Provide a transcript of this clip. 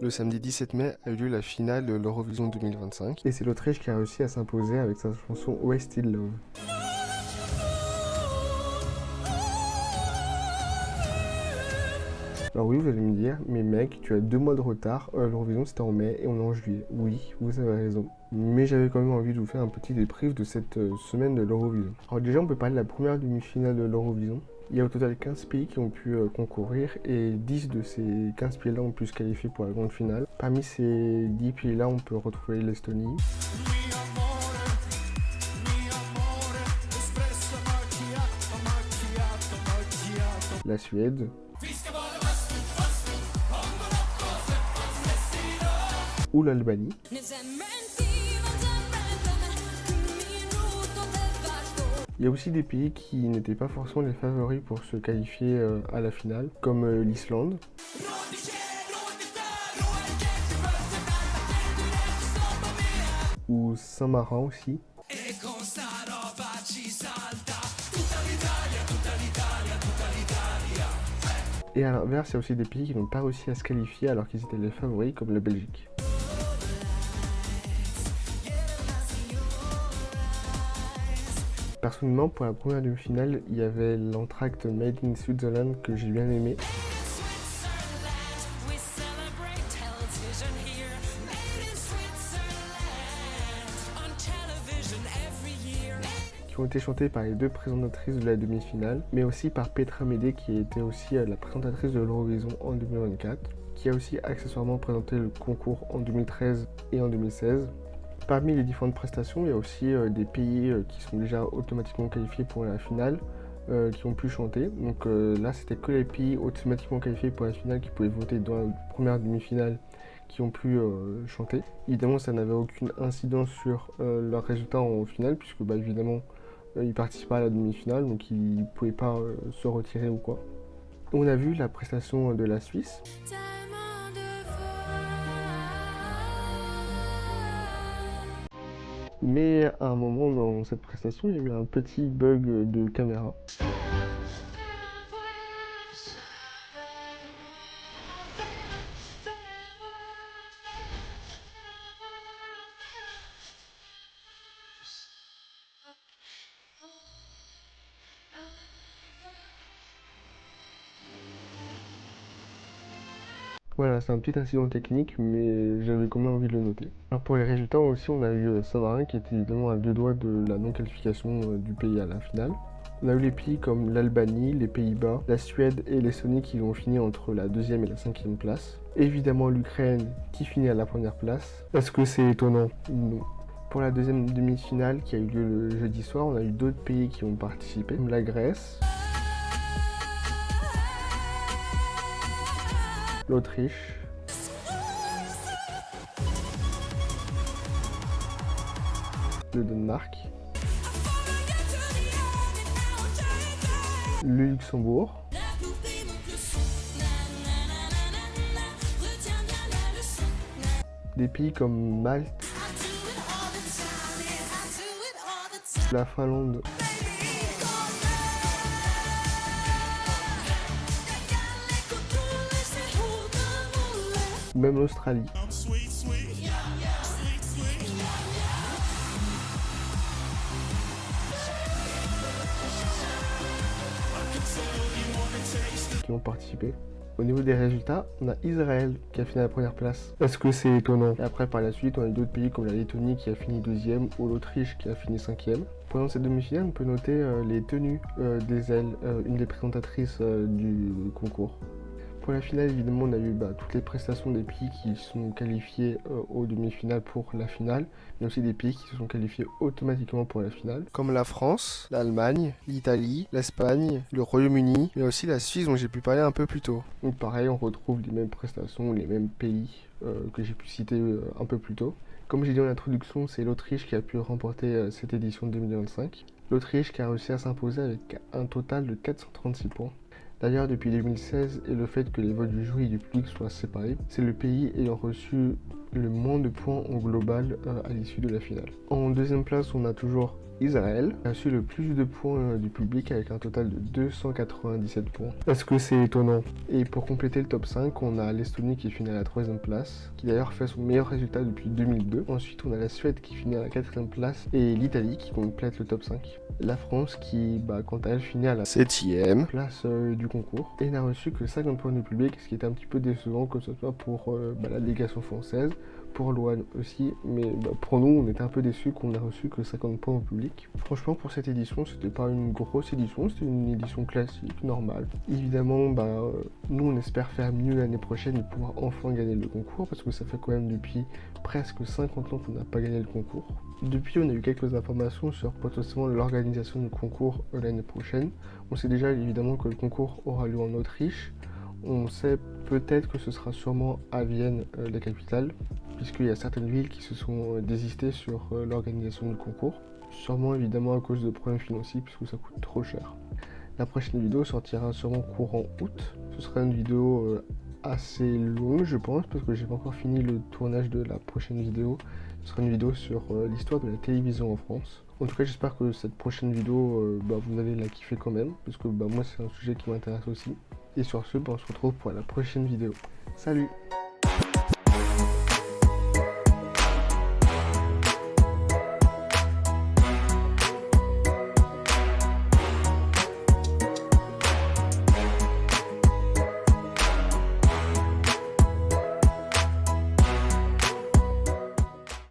Le samedi 17 mai a eu lieu la finale de l'Eurovision 2025 et c'est l'Autriche qui a réussi à s'imposer avec sa chanson Wasted Love. Alors oui, vous allez me dire, mais mec, tu as 2 mois de retard, l'Eurovision c'était en mai et on est en juillet. Oui, vous avez raison. Mais j'avais quand même envie de vous faire un petit débrief de cette semaine de l'Eurovision. Alors déjà, on peut parler de la première demi-finale de l'Eurovision. Il y a au total 15 pays qui ont pu concourir et 10 de ces 15 pays-là ont pu se qualifier pour la grande finale. Parmi ces 10 pays-là, on peut retrouver l'Estonie, la Suède, ou l'Albanie. Il y a aussi des pays qui n'étaient pas forcément les favoris pour se qualifier à la finale, comme l'Islande, ou Saint-Marin aussi. Et à l'inverse, il y a aussi des pays qui n'ont pas réussi à se qualifier alors qu'ils étaient les favoris, comme la Belgique. Personnellement, pour la première demi-finale, il y avait l'entracte Made in Switzerland que j'ai bien aimé. Qui ont été chantés par les 2 présentatrices de la demi-finale, mais aussi par Petra Mede qui était aussi la présentatrice de l'Eurovision en 2024, qui a aussi accessoirement présenté le concours en 2013 et en 2016. Parmi les différentes prestations, il y a aussi des pays qui sont déjà automatiquement qualifiés pour la finale, qui ont pu chanter. Donc là, c'était que les pays automatiquement qualifiés pour la finale qui pouvaient voter dans la première demi-finale qui ont pu chanter. Évidemment, ça n'avait aucune incidence sur leurs résultats en finale, puisque évidemment, ils participaient à la demi-finale, donc ils ne pouvaient pas se retirer ou quoi. On a vu la prestation de la Suisse. Mais à un moment dans cette prestation, il y a eu un petit bug de caméra. Voilà, c'est un petit incident technique, mais j'avais quand même envie de le noter. Alors pour les résultats aussi, on a eu Saint-Marin qui était évidemment à 2 doigts de la non-qualification du pays à la finale. On a eu les pays comme l'Albanie, les Pays-Bas, la Suède et l'Estonie qui ont fini entre la 2e et la 5e place. Évidemment l'Ukraine qui finit à la première place. Est-ce que c'est étonnant? Non. Pour la deuxième demi-finale qui a eu lieu le jeudi soir, on a eu d'autres pays qui ont participé, comme la Grèce, l'Autriche, le Danemark, le Luxembourg, des pays comme Malte, la Finlande, même l'Australie. Qui ont participé. Au niveau des résultats, on a Israël qui a fini à la première place. Est-ce que c'est étonnant? Et après, par la suite, on a eu d'autres pays comme la Lettonie qui a fini 2e ou l'Autriche qui a fini 5e. Pendant cette demi-finale, on peut noter les tenues des ailes, une des présentatrices du concours. Pour la finale, évidemment, on a eu toutes les prestations des pays qui sont qualifiés aux demi-finales pour la finale, mais aussi des pays qui se sont qualifiés automatiquement pour la finale, comme la France, l'Allemagne, l'Italie, l'Espagne, le Royaume-Uni, mais aussi la Suisse dont j'ai pu parler un peu plus tôt. Donc pareil, on retrouve les mêmes prestations, les mêmes pays que j'ai pu citer un peu plus tôt. Comme j'ai dit en introduction, c'est l'Autriche qui a pu remporter cette édition de 2025. L'Autriche qui a réussi à s'imposer avec un total de 436 points. D'ailleurs, depuis 2016 et le fait que les votes du jury et du public soient séparés, c'est le pays ayant reçu le moins de points en global à l'issue de la finale. En deuxième place, on a toujours Israël a reçu le plus de points du public avec un total de 297 points. Est-ce que c'est étonnant? Et pour compléter le top 5, on a l'Estonie qui finit à la 3e place, qui d'ailleurs fait son meilleur résultat depuis 2002. Ensuite, on a la Suède qui finit à la 4e place et l'Italie qui complète le top 5. La France qui, quant à elle, finit à la 7e place du concours et n'a reçu que 50 points du public, ce qui est un petit peu décevant, que ce soit pour la délégation française, pour Loane aussi, mais pour nous, on était un peu déçus qu'on n'a reçu que 50 points au public. Franchement, pour cette édition, c'était pas une grosse édition, c'était une édition classique, normale. Évidemment, nous, on espère faire mieux l'année prochaine et pouvoir enfin gagner le concours, parce que ça fait quand même depuis presque 50 ans qu'on n'a pas gagné le concours. Depuis, on a eu quelques informations sur potentiellement l'organisation du concours l'année prochaine. On sait déjà évidemment que le concours aura lieu en Autriche. On sait peut-être que ce sera sûrement à Vienne, la capitale, puisqu'il y a certaines villes qui se sont désistées sur l'organisation du concours. Sûrement évidemment à cause de problèmes financiers, puisque ça coûte trop cher. La prochaine vidéo sortira sûrement courant août. Ce sera une vidéo assez longue, je pense, parce que j'ai pas encore fini le tournage de la prochaine vidéo. Ce sera une vidéo sur l'histoire de la télévision en France. En tout cas, j'espère que cette prochaine vidéo, vous allez la kiffer quand même, parce que moi, c'est un sujet qui m'intéresse aussi. Et sur ce, on se retrouve pour la prochaine vidéo. Salut!